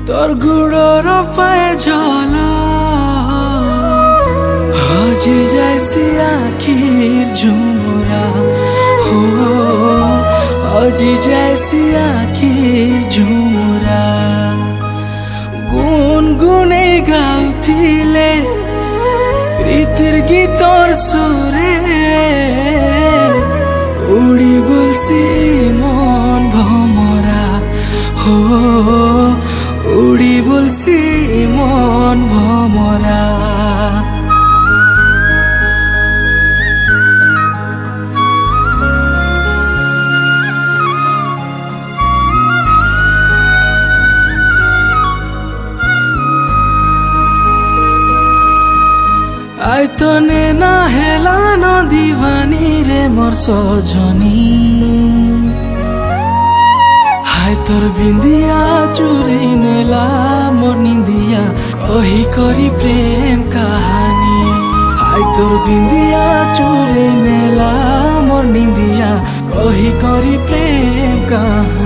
তোর গুড়র পায়ে ঝলা হজি যাইছি আখির ঝুমরা হো হজি যাইছি আখির ঝুমরা গুনগুনে গাউথিলে প্রীতির গীতর সুরে উড়ি বলছি মন ভমরা হো উড়ি বলছি মন ভমরা আইতনে না হেলা নদী ভানি রে মোর সজনী হায় তোর বিন্দিয়া চুরি নেলা মোর নিন্দিয়া কহি করি প্রেম কাহানি হায় তোর বিন্দিয়া চুরি নেলা মোর নিন্দিয়া কহি করি প্রেম কাহানি